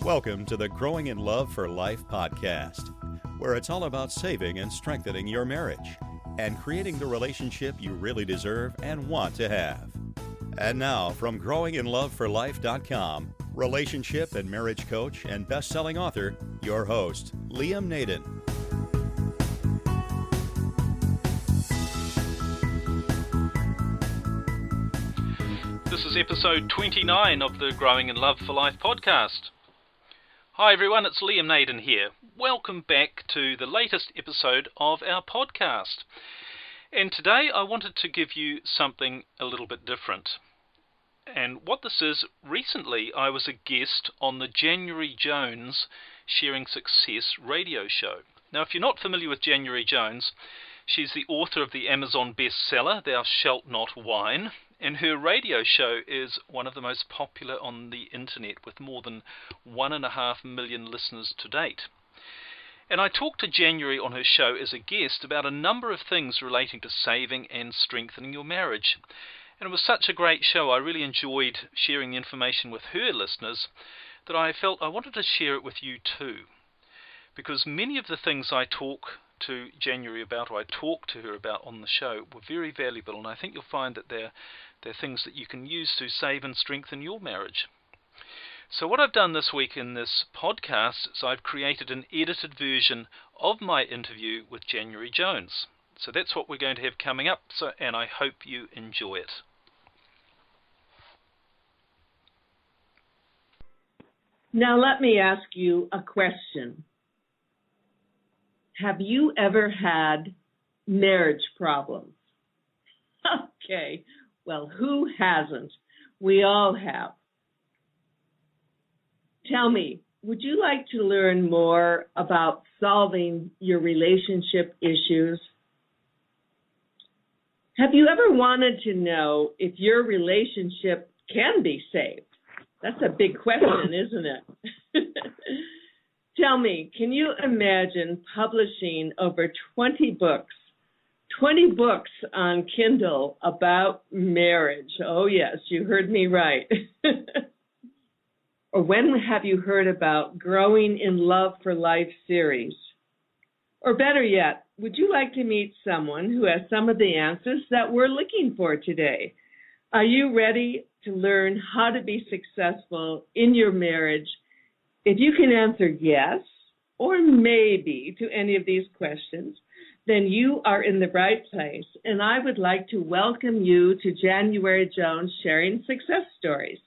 Welcome to the Growing in Love for Life podcast, where it's all about saving and strengthening your marriage and creating the relationship you really deserve and want to have. And now, from growinginloveforlife.com, relationship and marriage coach and best-selling author, your host, Liam Naden. This is episode 29 of the Growing in Love for Life podcast. Hi everyone, it's Liam Naden here. Welcome back to the latest episode of our podcast. And today I wanted to give you something a little bit different. And what this is, recently I was a guest on the January Jones Sharing Success radio show. Now, if you're not familiar with January Jones, she's the author of the Amazon bestseller, Thou Shalt Not Whine, and her radio show is one of the most popular on the internet with more than 1.5 million listeners to date. And I talked to January on her show as a guest about a number of things relating to saving and strengthening your marriage. And it was such a great show, I really enjoyed sharing the information with her listeners that I felt I wanted to share it with you too. Because many of the things I talk to January about, or I talk to her about on the show, were very valuable, and I think you'll find that they're things that you can use to save and strengthen your marriage. So what I've done this week in this podcast is I've created an edited version of my interview with January Jones. So that's what we're going to have coming up, and I hope you enjoy it. Now let me ask you a question. Have you ever had marriage problems? Okay, well, who hasn't? We all have. Tell me, would you like to learn more about solving your relationship issues? Have you ever wanted to know if your relationship can be saved? That's a big question, isn't it? Tell me, can you imagine publishing over 20 books on Kindle about marriage? Oh, yes, you heard me right. Or when have you heard about Growing in Love for Life series? Or better yet, would you like to meet someone who has some of the answers that we're looking for today? Are you ready to learn how to be successful in your marriage? If you can answer yes or maybe to any of these questions, then you are in the right place, and I would like to welcome you to January Jones Sharing Success Stories.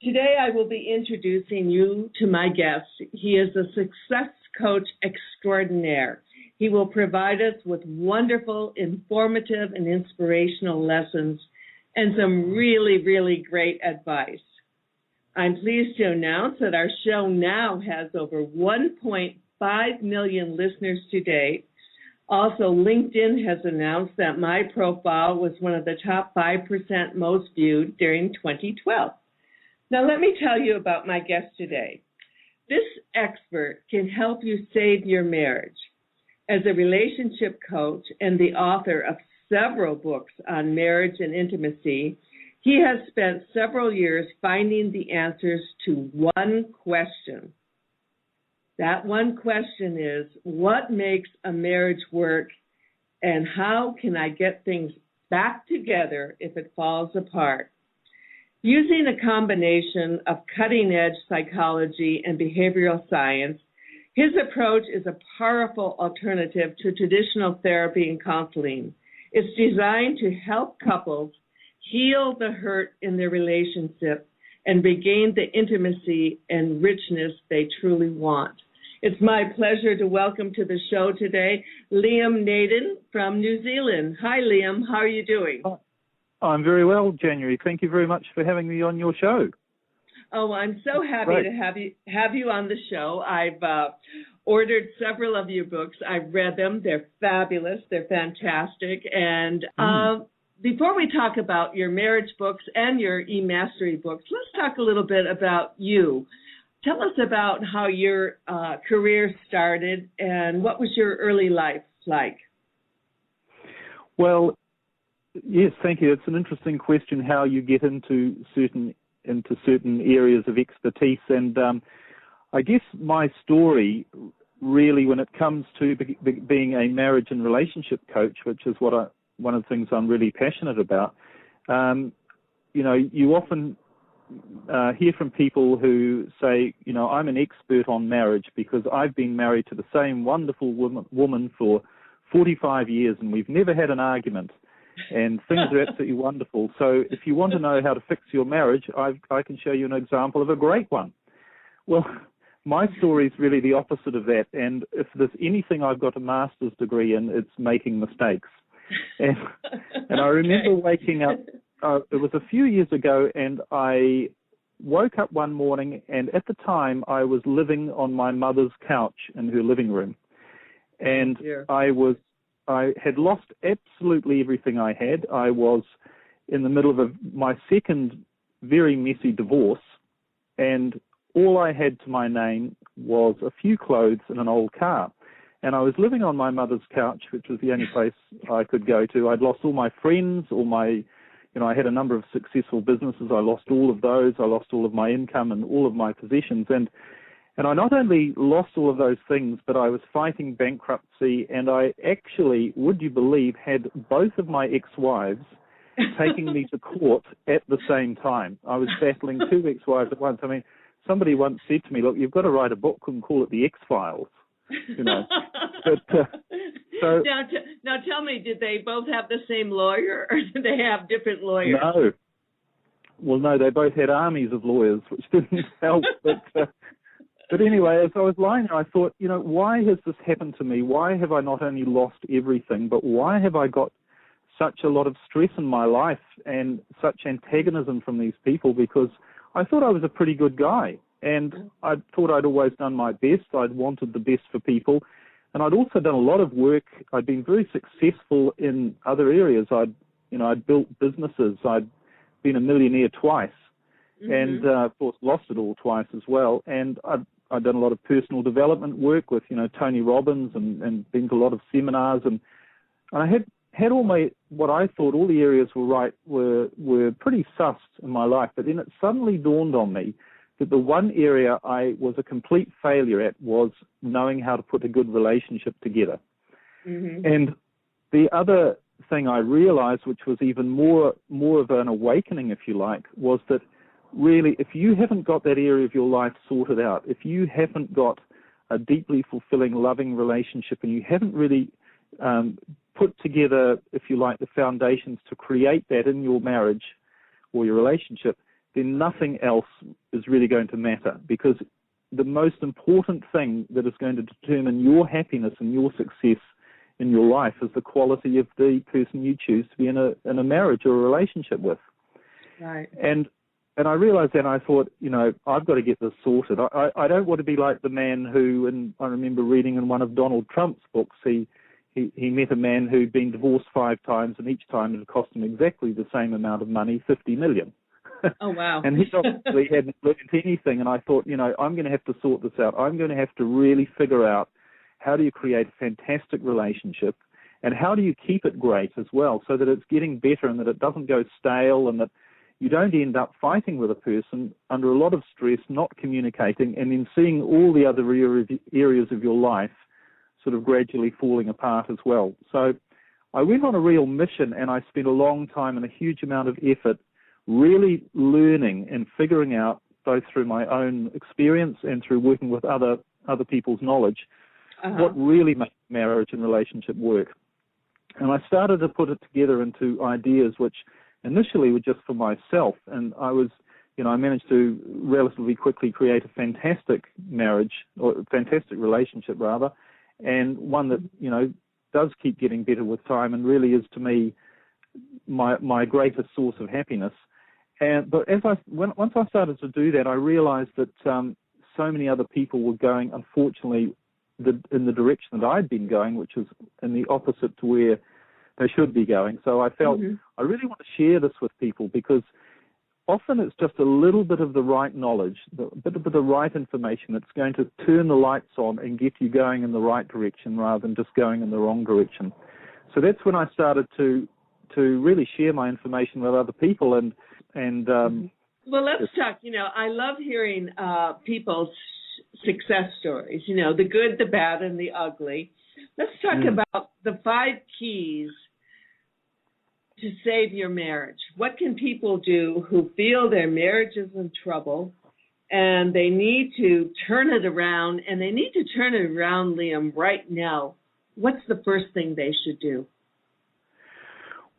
Today I will be introducing you to my guest. He is a success coach extraordinaire. He will provide us with wonderful, informative, and inspirational lessons and some really, really great advice. I'm pleased to announce that our show now has over 1.5 million listeners to date. Also, LinkedIn has announced that my profile was one of the top 5% most viewed during 2012. Now, let me tell you about my guest today. This expert can help you save your marriage. As a relationship coach and the author of several books on marriage and intimacy, he has spent several years finding the answers to one question. That one question is, what makes a marriage work, and how can I get things back together if it falls apart? Using a combination of cutting-edge psychology and behavioral science, his approach is a powerful alternative to traditional therapy and counseling. It's designed to help couples heal the hurt in their relationship and regain the intimacy and richness they truly want. It's my pleasure to welcome to the show today Liam Naden from New Zealand. Hi, Liam. How are you doing? I'm very well, January. Thank you very much for having me on your show. Oh, I'm so happy to have you on the show. I've ordered several of your books. I've read them. They're fabulous. They're fantastic. And before we talk about your marriage books and your e-mastery books, let's talk a little bit about you. Tell us about how your career started and what was your early life like? Well, yes, thank you. It's an interesting question how you get into certain into certain areas of expertise. And I guess my story really, when it comes to being a marriage and relationship coach, which is one of the things I'm really passionate about, you often hear from people who say, I'm an expert on marriage because I've been married to the same wonderful woman for 45 years and we've never had an argument and things are absolutely wonderful. So if you want to know how to fix your marriage, I can show you an example of a great one. Well, my story is really the opposite of that, and if there's anything I've got a master's degree in, it's making mistakes. And I remember waking up, it was a few years ago, and I woke up one morning, and at the time I was living on my mother's couch in her living room. And I had lost absolutely everything I had. I was in the middle of my second very messy divorce, and all I had to my name was a few clothes and an old car. And I was living on my mother's couch, which was the only place I could go to. I'd lost all my friends, I had a number of successful businesses. I lost all of those. I lost all of my income and all of my possessions. And I not only lost all of those things, but I was fighting bankruptcy. And I actually, would you believe, had both of my ex-wives taking me to court at the same time. I was battling two ex-wives at once. I mean, somebody once said to me, look, you've got to write a book and call it The X-Files, But, so now tell me, did they both have the same lawyer, or did they have different lawyers? No. Well, no, they both had armies of lawyers, which didn't help. But anyway, as I was lying there, I thought, why has this happened to me? Why have I not only lost everything, but why have I got such a lot of stress in my life and such antagonism from these people? Because I thought I was a pretty good guy, and I thought I'd always done my best. I'd wanted the best for people, and I'd also done a lot of work. I'd been very successful in other areas. I'd built businesses. I'd been a millionaire twice, and of course lost it all twice as well. And I'd done a lot of personal development work with Tony Robbins, and been to a lot of seminars, and I had all what I thought all the areas were pretty sussed in my life. But then it suddenly dawned on me that the one area I was a complete failure at was knowing how to put a good relationship together. And the other thing I realized, which was even more of an awakening, if you like, was that really, if you haven't got that area of your life sorted out, if you haven't got a deeply fulfilling, loving relationship, and you haven't really put together, if you like, the foundations to create that in your marriage or your relationship, then nothing else is really going to matter, because the most important thing that is going to determine your happiness and your success in your life is the quality of the person you choose to be in a marriage or a relationship with. Right. And I realized then, I thought, I've got to get this sorted. I don't want to be like the man who, and I remember reading in one of Donald Trump's books, he met a man who'd been divorced 5 times, and each time it had cost him exactly the same amount of money, $50 million. Oh, wow. And he obviously hadn't learned anything, and I thought, I'm going to have to sort this out. I'm going to have to really figure out how do you create a fantastic relationship, and how do you keep it great as well, so that it's getting better and that it doesn't go stale, and that you don't end up fighting with a person under a lot of stress, not communicating, and then seeing all the other areas of your life sort of gradually falling apart as well. So I went on a real mission, and I spent a long time and a huge amount of effort really learning and figuring out, both through my own experience and through working with other people's knowledge, what really makes marriage and relationship work. And I started to put it together into ideas which initially were just for myself, and I managed to relatively quickly create a fantastic marriage, or a fantastic relationship rather, and one that, does keep getting better with time and really is, to me, my greatest source of happiness. But once I started to do that, I realized that so many other people were going, unfortunately, in the direction that I'd been going, which is in the opposite to where they should be going. So I felt I really want to share this with people, because often it's just a little bit of the right knowledge, a bit of the right information that's going to turn the lights on and get you going in the right direction rather than just going in the wrong direction. So that's when I started to really share my information with other people, and Well, let's talk. I love hearing people's success stories, the good, the bad, and the ugly. Let's talk about the 5 keys to save your marriage. What can people do who feel their marriage is in trouble and they need to turn it around, and they need to turn it around, Liam, right now? What's the first thing they should do?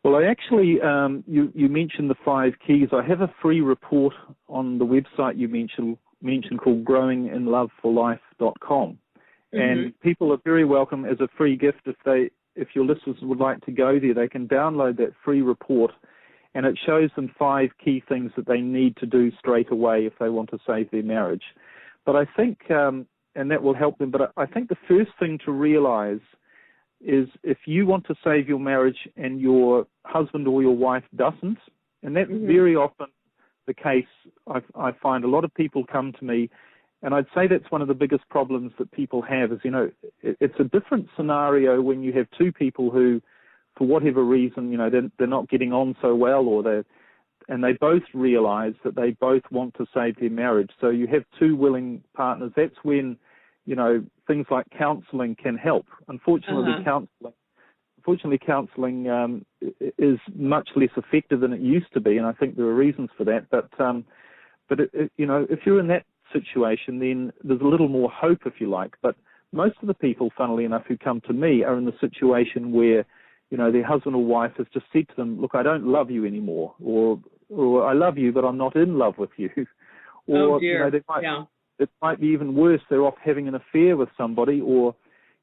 Well, I actually, you mentioned the 5 keys. I have a free report on the website you mentioned called growinginloveforlife.com. And people are very welcome as a free gift if your listeners would like to go there. They can download that free report, and it shows them 5 key things that they need to do straight away if they want to save their marriage. But I think, and that will help them, but I think the first thing to realize is if you want to save your marriage and your husband or your wife doesn't, and that's very often the case. I find a lot of people come to me, and I'd say that's one of the biggest problems that people have is, it's a different scenario when you have 2 people who, for whatever reason, they're not getting on so well, and they both realize that they both want to save their marriage. So you have 2 willing partners. That's when, things like counseling can help. Unfortunately, counseling is much less effective than it used to be, and I think there are reasons for that. But if you're in that situation, then there's a little more hope, if you like. But most of the people, funnily enough, who come to me are in the situation where, their husband or wife has just said to them, "Look, I don't love you anymore," or "I love you, but I'm not in love with you," or it might be even worse. They're off having an affair with somebody, or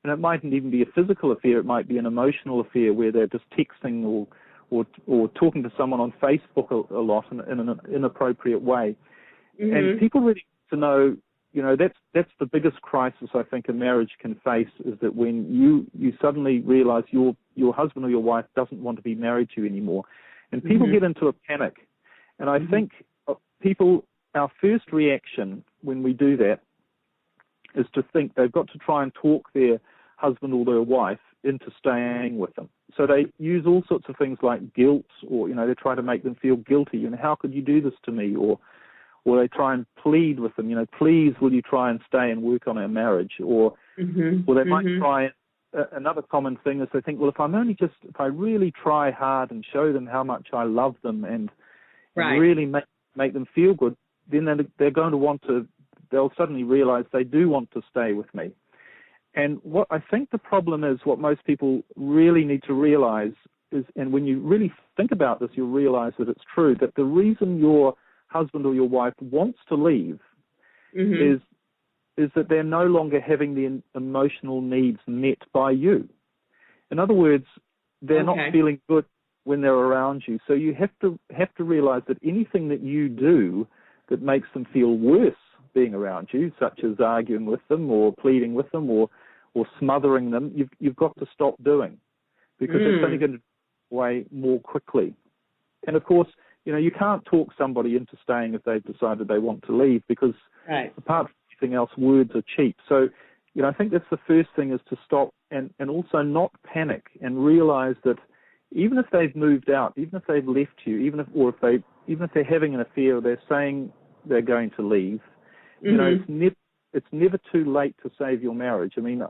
it mightn't even be a physical affair. It might be an emotional affair where they're just texting or talking to someone on Facebook a lot in an inappropriate way. And people really need to know, that's the biggest crisis I think a marriage can face, is that when you suddenly realize your husband or your wife doesn't want to be married to you anymore. And people get into a panic. And I think our first reaction when we do that is to think they've got to try and talk their husband or their wife into staying with them. So they use all sorts of things like guilt, or, they try to make them feel guilty. How could you do this to me? Or they try and plead with them, please, will you try and stay and work on our marriage? Or they might try, another common thing is they think, well, if I really try hard and show them how much I love them and really make them feel good, then they're going to they'll suddenly realize they do want to stay with me. And what I think the problem is, what most people really need to realize is, and when you really think about this, you'll realize that it's true, that the reason your husband or your wife wants to leave is that they're no longer having the emotional needs met by you. In other words, they're not feeling good when they're around you. So you have to realize that anything that you do that makes them feel worse being around you, such as arguing with them or pleading with them or smothering them, you've got to stop doing, because it's only going to go away more quickly. And of course, you can't talk somebody into staying if they've decided they want to leave, because apart from anything else, words are cheap. So, I think that's the first thing, is to stop and also not panic and realize that even if they've moved out, even if they've left you, even if they're having an affair or they're saying they're going to leave, it's never too late to save your marriage. I mean,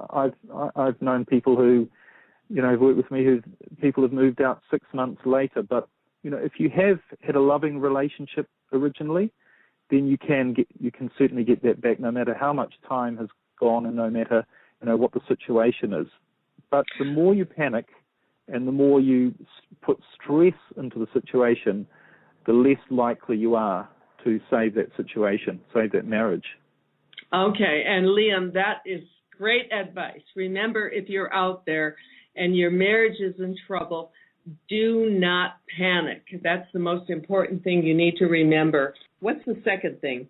I've known people who, have worked with me, people have moved out 6 months later. But if you have had a loving relationship originally, then you can certainly get that back, no matter how much time has gone and no matter what the situation is. But the more you panic and the more you put stress into the situation, the less likely you are to save that situation, save that marriage. Okay, and Liam, that is great advice. Remember, if you're out there and your marriage is in trouble, do not panic. That's the most important thing you need to remember. What's the second thing?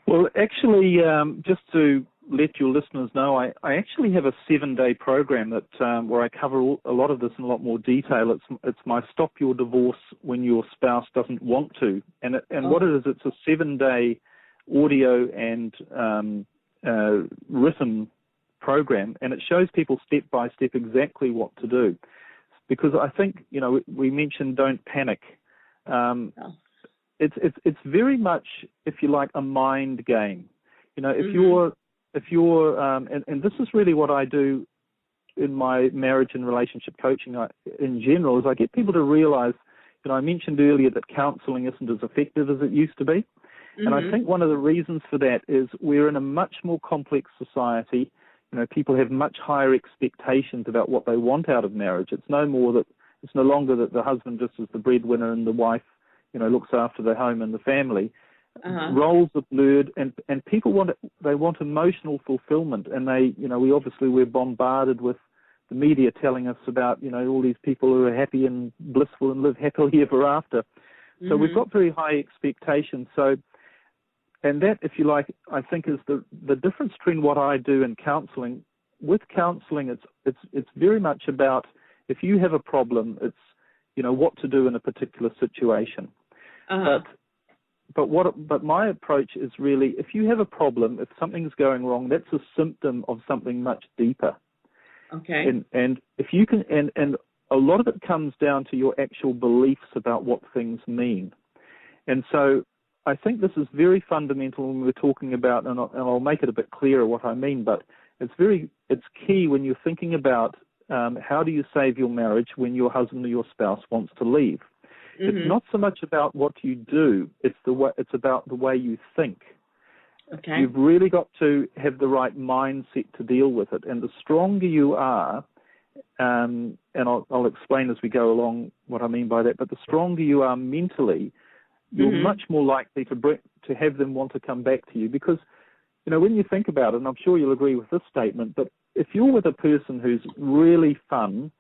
Well, actually, just to let your listeners know, I actually have a 7-day program that where I cover a lot of this in a lot more detail. It's my Stop Your Divorce When Your Spouse Doesn't Want To. What it is, it's a 7-day audio and written program, and it shows people step by step exactly what to do. Because I think, we mentioned don't panic. it's very much, if you like, a mind game. You know, if you're and this is really what I do in my marriage and relationship coaching in general, is I get people to realize, you know, I mentioned earlier that counseling isn't as effective as it used to be. And I think one of the reasons for that is we're in a much more complex society. You know, people have much higher expectations about what they want out of marriage. It's no longer that the husband just is the breadwinner and the wife, you know, looks after the home and the family. Roles are blurred, and people want emotional fulfillment, and we're bombarded with the media telling us about, you know, all these people who are happy and blissful and live happily ever after. So we've got very high expectations. So, and that, if you like, I think is the difference between what I do in counseling. With counseling, it's very much about, if you have a problem, it's, you know, what to do in a particular situation. But my approach is really, if you have a problem, if something's going wrong, that's a symptom of something much deeper. Okay. And if you can, and a lot of it comes down to your actual beliefs about what things mean. And so I think this is very fundamental when we're talking about, and I'll make it a bit clearer what I mean, but it's key when you're thinking about how do you save your marriage when your husband or your spouse wants to leave. It's not so much about what you do, it's about the way you think. Okay. You've really got to have the right mindset to deal with it. And the stronger you are, and I'll explain as we go along what I mean by that, but the stronger you are mentally, you're much more likely to have them want to come back to you. Because, you know, when you think about it, and I'm sure you'll agree with this statement, but if you're with a person who's really fun,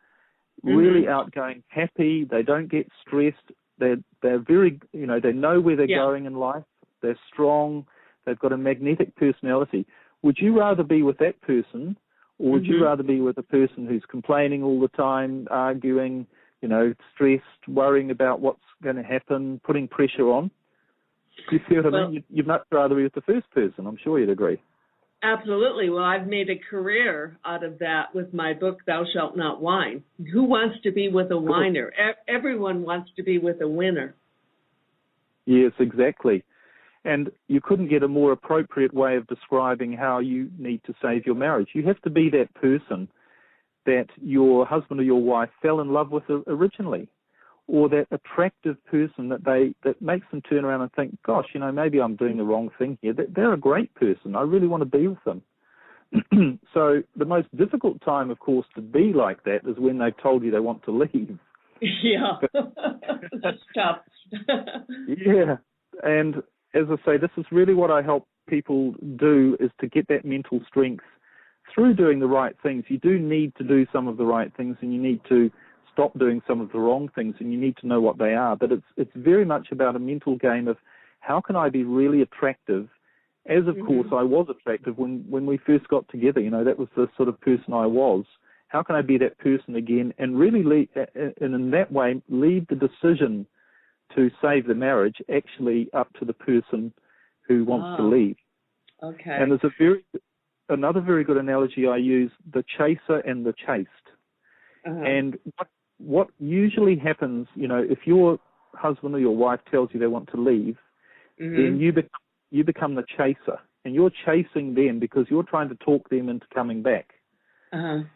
really outgoing, happy, they don't get stressed, they're very, you know, they know where they're going in life, they're strong, they've got a magnetic personality. Would you rather be with that person, or would you rather be with a person who's complaining all the time, arguing, you know, stressed, worrying about what's going to happen, putting pressure on? Do you see what I mean? You'd much rather be with the first person. I'm sure you'd agree. Absolutely. Well, I've made a career out of that with my book, Thou Shalt Not Whine. Who wants to be with a whiner? Everyone wants to be with a winner. Yes, exactly. And you couldn't get a more appropriate way of describing how you need to save your marriage. You have to be that person that your husband or your wife fell in love with originally, or that attractive person that makes them turn around and think, gosh, you know, maybe I'm doing the wrong thing here. They're a great person. I really want to be with them. So the most difficult time, of course, to be like that is when they've told you they want to leave. Yeah, that's tough. Yeah, and as I say, this is really what I help people do, is to get that mental strength through doing the right things. You do need to do some of the right things, and you need to stop doing some of the wrong things, and you need to know what they are. But it's very much about a mental game of how can I be really attractive, as of course I was attractive when we first got together. You know, that was the sort of person I was. How can I be that person again, and really and in that way leave the decision to save the marriage actually up to the person who wants to leave. Okay. And there's another very good analogy I use, the chaser and the chased. And what usually happens, you know, if your husband or your wife tells you they want to leave, then you become the chaser, and you're chasing them because you're trying to talk them into coming back. And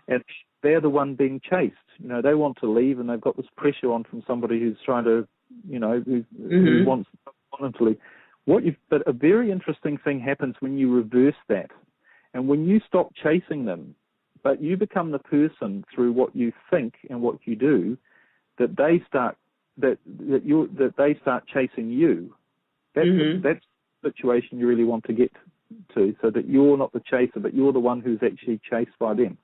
they're the one being chased. You know, they want to leave, and they've got this pressure on from somebody who's trying to, you know, who wants them to leave. But a very interesting thing happens when you reverse that, and when you stop chasing them, but you become the person through what you think and what you do, that they start chasing you. That's the situation you really want to get to, so that you're not the chaser, but you're the one who's actually chased by them.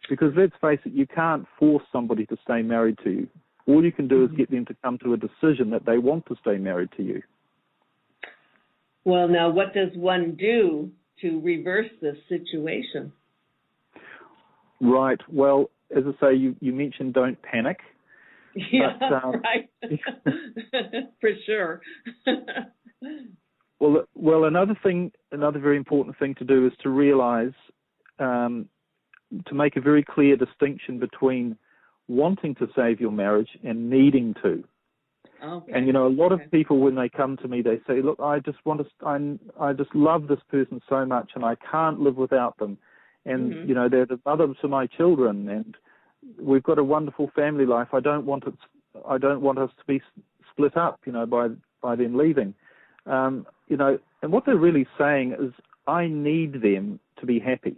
Because let's face it, you can't force somebody to stay married to you. All you can do is get them to come to a decision that they want to stay married to you. Well, now, what does one do to reverse this situation? Right. Well, as I say, you mentioned don't panic. Yeah, but, right. For sure. Well, another very important thing to do is to realize, to make a very clear distinction between wanting to save your marriage and needing to. Okay. And, a lot of people, when they come to me, they say, look, I just love this person so much and I can't live without them. And, they're the mother to my children and we've got a wonderful family life. I don't want us to be split up, by them leaving. And what they're really saying is, I need them to be happy.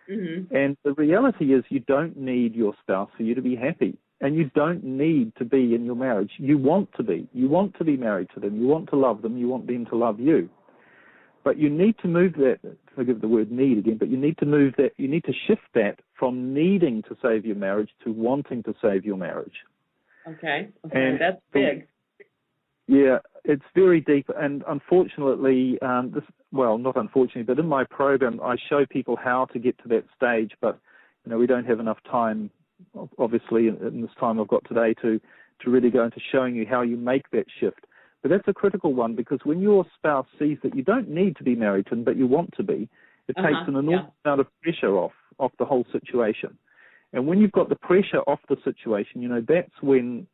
Mm-hmm. And the reality is you don't need your spouse for you to be happy. And you don't need to be in your marriage. You want to be. You want to be married to them. You want to love them. You want them to love you. But you need to move that, forgive the word need again, but you need to move that, you need to shift that from needing to save your marriage to wanting to save your marriage. Okay, and that's big. Yeah, it's very deep. And unfortunately, not unfortunately, but in my program, I show people how to get to that stage. But, we don't have enough time, obviously, in this time I've got today to really go into showing you how you make that shift. But that's a critical one, because when your spouse sees that you don't need to be married to them, but you want to be, it takes an enormous amount of pressure off the whole situation. And when you've got the pressure off the situation, that's when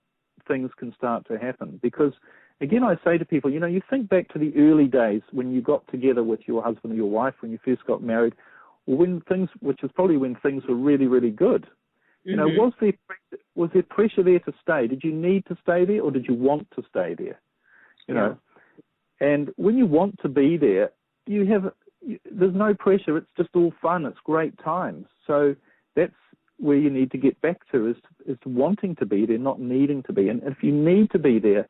things can start to happen. Because, again, I say to people, you think back to the early days when you got together with your husband or your wife, when you first got married, or which is probably when things were really, really good. Was there pressure there to stay? Did you need to stay there, or did you want to stay there? And when you want to be there, there's no pressure. It's just all fun. It's great times. So that's where you need to get back to is wanting to be there, not needing to be. And if you need to be there,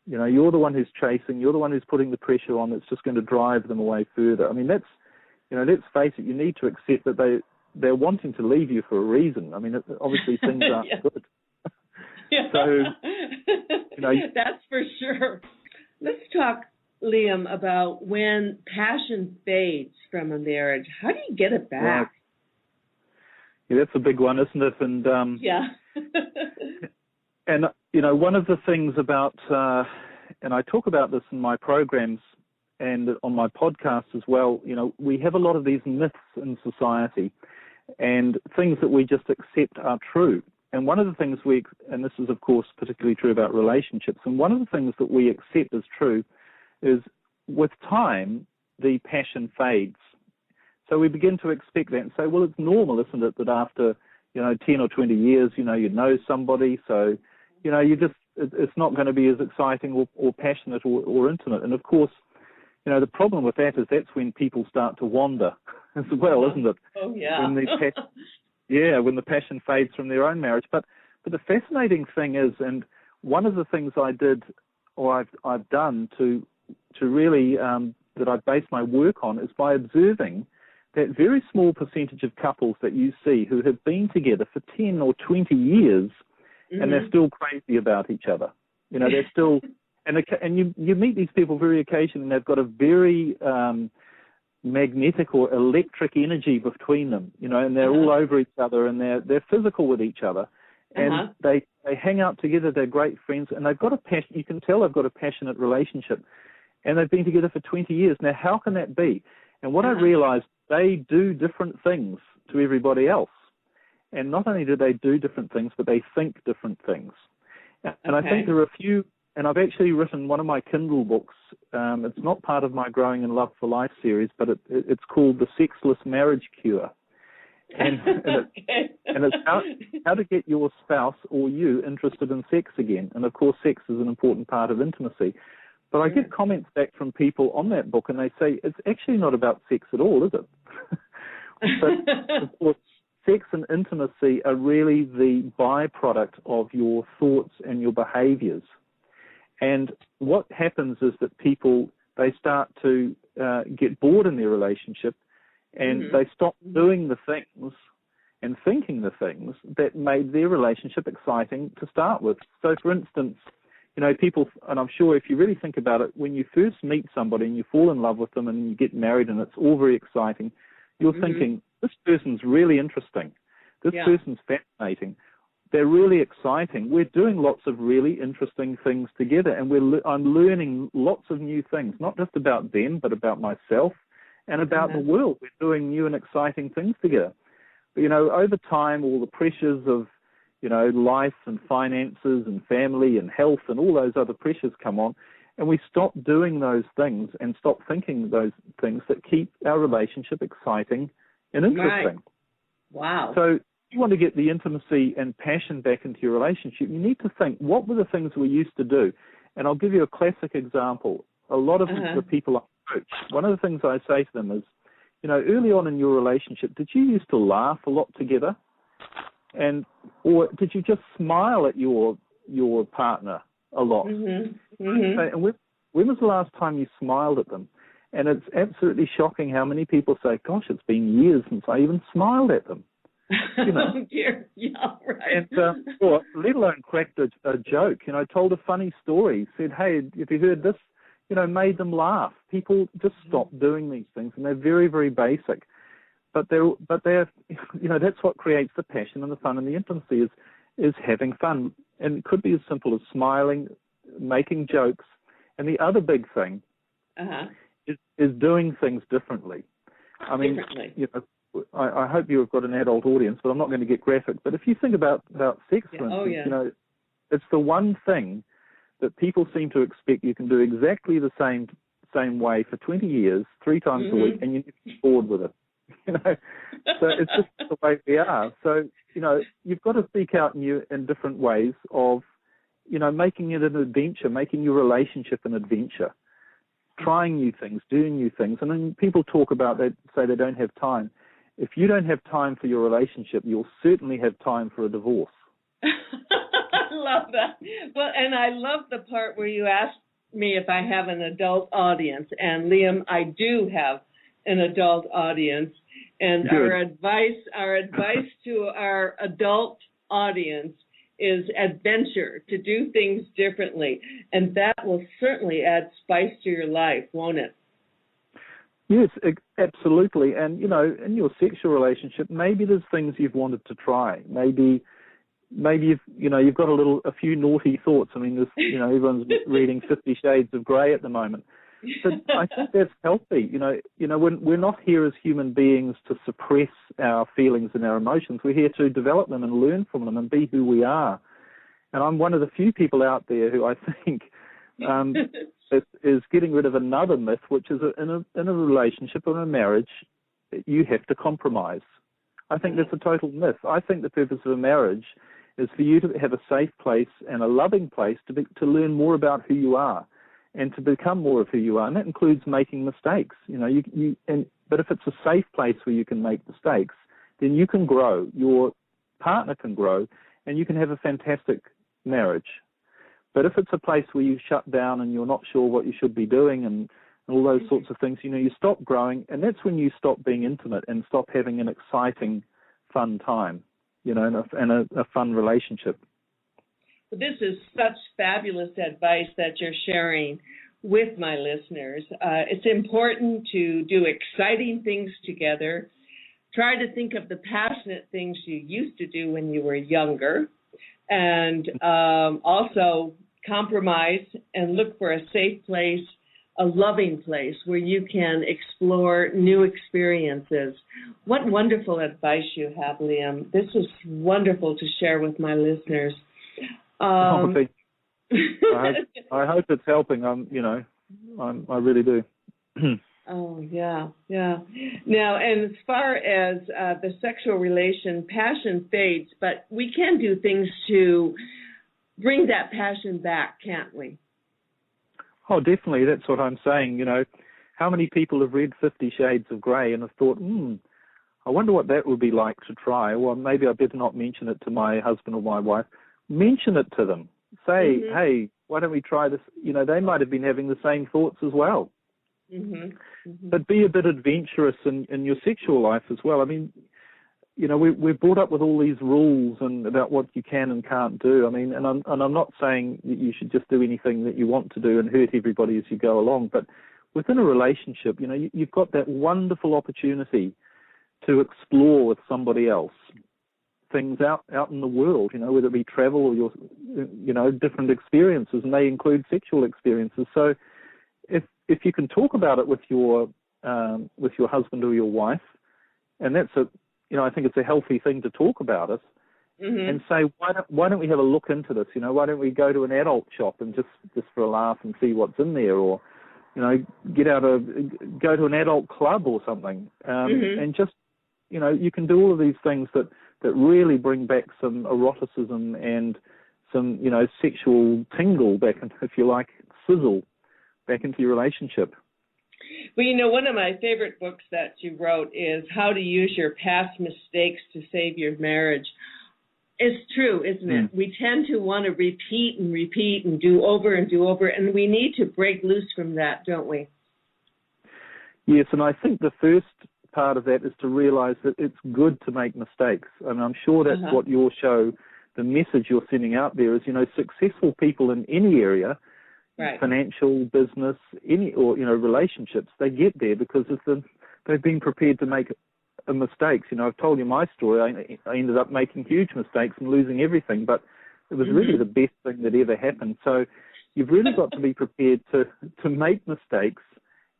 you're the one who's chasing. You're the one who's putting the pressure on. That's just going to drive them away further. I mean, let's face it. You need to accept that they're wanting to leave you for a reason. I mean, obviously things aren't good. So, that's for sure. Let's talk, Liam, about when passion fades from a marriage. How do you get it back? Right. Yeah, that's a big one, isn't it? And and one of the things about, and I talk about this in my programs and on my podcast as well. We have a lot of these myths in society, and things that we just accept are true. And one of the things and this is of course particularly true about relationships, and one of the things that we accept as true is with time, the passion fades. So we begin to expect that and say, well, it's normal, isn't it, that after, 10 or 20 years, you know somebody, so, it's not going to be as exciting or passionate or intimate. And of course, the problem with that is that's when people start to wander as well, isn't it? Oh, yeah. When the passion fades from their own marriage. But the fascinating thing is, and one of the things I did, or I've done to really that I base my work on, is by observing that very small percentage of couples that you see who have been together for 10 or 20 years, and they're still crazy about each other. They're still, and you meet these people very occasionally, and they've got a very magnetic or electric energy between them, and they're all over each other, and they're physical with each other, and they hang out together. They're great friends, and they've got a passion. You can tell they've got a passionate relationship, and they've been together for 20 years. Now, how can that be? And what I realized, they do different things to everybody else, and not only do they do different things, but they think different things. And I think there are a few. And I've actually written one of my Kindle books. It's not part of my Growing in Love for Life series, but it's called The Sexless Marriage Cure. And it's how to get your spouse or you interested in sex again. And, of course, sex is an important part of intimacy. But I get comments back from people on that book, and they say, it's actually not about sex at all, is it? But, of course, sex and intimacy are really the byproduct of your thoughts and your behaviors. And what happens is that people, they start to get bored in their relationship, and they stop doing the things and thinking the things that made their relationship exciting to start with. So, for instance, people, and I'm sure if you really think about it, when you first meet somebody and you fall in love with them and you get married and it's all very exciting, you're thinking, this person's really interesting. This person's fascinating. They're really exciting. We're doing lots of really interesting things together, and I'm learning lots of new things, not just about them, but about myself and about the world. We're doing new and exciting things together. But, over time, all the pressures of, life and finances and family and health and all those other pressures come on, and we stop doing those things and stop thinking those things that keep our relationship exciting and interesting. Right. Wow. So if you want to get the intimacy and passion back into your relationship, you need to think, what were the things we used to do? And I'll give you a classic example. A lot of the people I coach, one of the things I say to them is, early on in your relationship, did you used to laugh a lot together? Or did you just smile at your partner a lot? Mm-hmm. Mm-hmm. And when was the last time you smiled at them? And it's absolutely shocking how many people say, gosh, it's been years since I even smiled at them. Oh, dear. Yeah, right. And, or let alone cracked a joke, told a funny story, said, hey, if you heard this, made them laugh. People just stop doing these things, and they're very, very basic. But they're that's what creates the passion and the fun and the intimacy is having fun. And it could be as simple as smiling, making jokes. And the other big thing is doing things differently. I mean, I hope you've got an adult audience, but I'm not going to get graphic. But if you think about sex, for instance, it's the one thing that people seem to expect you can do exactly the same way for 20 years, 3 times a week, and you're bored with it. So it's just the way we are. So, you've got to seek out in different ways of, making it an adventure, making your relationship an adventure, trying new things, doing new things. And then people talk about that, say they don't have time. If you don't have time for your relationship, you'll certainly have time for a divorce. I love that. Well, and I love the part where you asked me if I have an adult audience. And Liam, I do have an adult audience. And Good. our advice to our adult audience is adventure, to do things differently. And that will certainly add spice to your life, won't it? Yes, absolutely. And, in your sexual relationship, maybe there's things you've wanted to try. Maybe you've got a few naughty thoughts. I mean, everyone's reading 50 Shades of Grey at the moment. But I think that's healthy. We're not here as human beings to suppress our feelings and our emotions. We're here to develop them and learn from them and be who we are. And I'm one of the few people out there who I think is getting rid of another myth, which is in a relationship or in a marriage, you have to compromise. I think that's a total myth. I think the purpose of a marriage is for you to have a safe place and a loving place to learn more about who you are and to become more of who you are. And that includes making mistakes. But if it's a safe place where you can make mistakes, then you can grow, your partner can grow, and you can have a fantastic marriage. But if it's a place where you shut down and you're not sure what you should be doing and all those sorts of things, you stop growing, and that's when you stop being intimate and stop having an exciting, fun time, and a fun relationship. This is such fabulous advice that you're sharing with my listeners. It's important to do exciting things together. Try to think of the passionate things you used to do when you were younger, and also compromise and look for a safe place, a loving place where you can explore new experiences. What wonderful advice you have, Liam. This is wonderful to share with my listeners. I hope it's helping. I really do. Oh, yeah. Now, and as far as the sexual relation, passion fades, but we can do things to bring that passion back, can't we? Oh, definitely. That's what I'm saying. How many people have read 50 Shades of Grey and have thought, I wonder what that would be like to try. Well, maybe I better not mention it to my husband or my wife. Mention it to them. Say, hey, why don't we try this? They might have been having the same thoughts as well. But be a bit adventurous in your sexual life as well. I mean, we're brought up with all these rules and about what you can and can't do. I mean, and I'm not saying that you should just do anything that you want to do and hurt everybody as you go along. But within a relationship, you've got that wonderful opportunity to explore with somebody else things out in the world, whether it be travel or your, different experiences, and they include sexual experiences. So if you can talk about it with your husband or your wife, and that's I think it's a healthy thing to talk about it, and say, why don't we have a look into this? Why don't we go to an adult shop and just for a laugh and see what's in there, or go to an adult club or something, and just you can do all of these things that really bring back some eroticism and some sexual tingle back, if you like, sizzle back into your relationship. Well, one of my favorite books that you wrote is How to Use Your Past Mistakes to Save Your Marriage. It's true, isn't it? We tend to want to repeat and do over, and we need to break loose from that, don't we? Yes, and I think the first part of that is to realize that it's good to make mistakes. And I'm sure that's what your show, the message you're sending out there is, successful people in any area, right, financial, business, or relationships, they get there because they've been prepared to make mistakes. I've told you my story. I ended up making huge mistakes and losing everything, but it was really the best thing that ever happened. So you've really got to be prepared to make mistakes,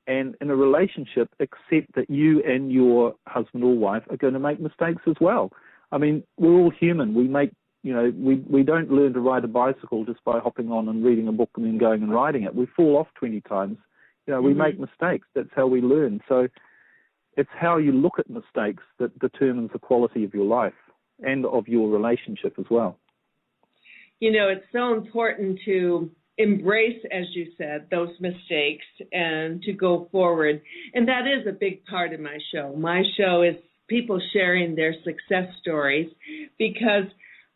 and in a relationship, accept that you and your husband or wife are going to make mistakes as well. I mean, we're all human. We make, we don't learn to ride a bicycle just by hopping on and reading a book and then going and riding it. We fall off 20 times. We make mistakes. That's how we learn. So it's how you look at mistakes that determines the quality of your life and of your relationship as well. It's so important to embrace, as you said, those mistakes and to go forward. And that is a big part of my show. My show is people sharing their success stories because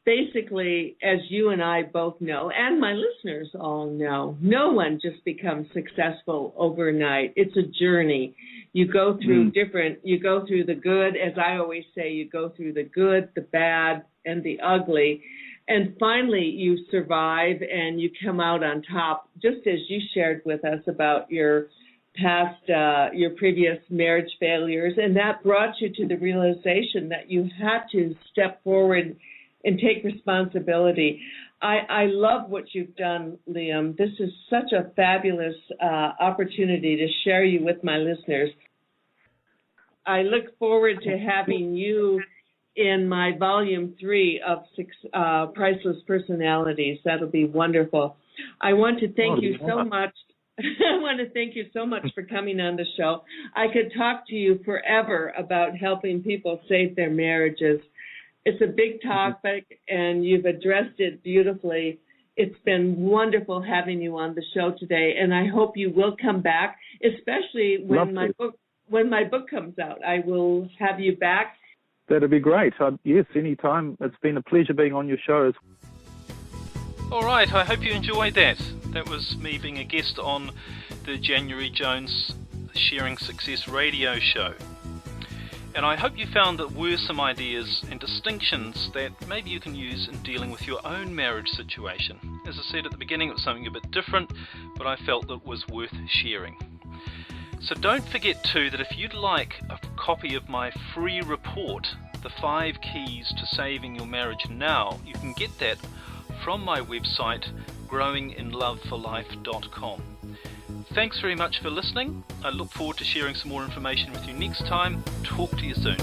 basically, as you and I both know, and my listeners all know, no one just becomes successful overnight. It's a journey. You go through you go through the good, as I always say, you go through the good, the bad, and the ugly. And finally, you survive and you come out on top, just as you shared with us about your past, your previous marriage failures. And that brought you to the realization that you had to step forward and take responsibility. I love what you've done, Liam. This is such a fabulous opportunity to share you with my listeners. I look forward to having you in my volume 3 of Priceless Personalities. That'll be wonderful. I want to thank you so much. I want to thank you so much for coming on the show. I could talk to you forever about helping people save their marriages. It's a big topic, and you've addressed it beautifully. It's been wonderful having you on the show today, and I hope you will come back, especially when my book comes out. I will have you back. That'd be great. Yes, anytime. It's been a pleasure being on your show. All right, I hope you enjoyed that. That was me being a guest on the January Jones Sharing Success radio show. And I hope you found that were some ideas and distinctions that maybe you can use in dealing with your own marriage situation. As I said at the beginning, it was something a bit different, but I felt that was worth sharing. So don't forget too that if you'd like a copy of my free report, The 5 Keys to Saving Your Marriage Now, you can get that from my website, growinginloveforlife.com. Thanks very much for listening. I look forward to sharing some more information with you next time. Talk to you soon.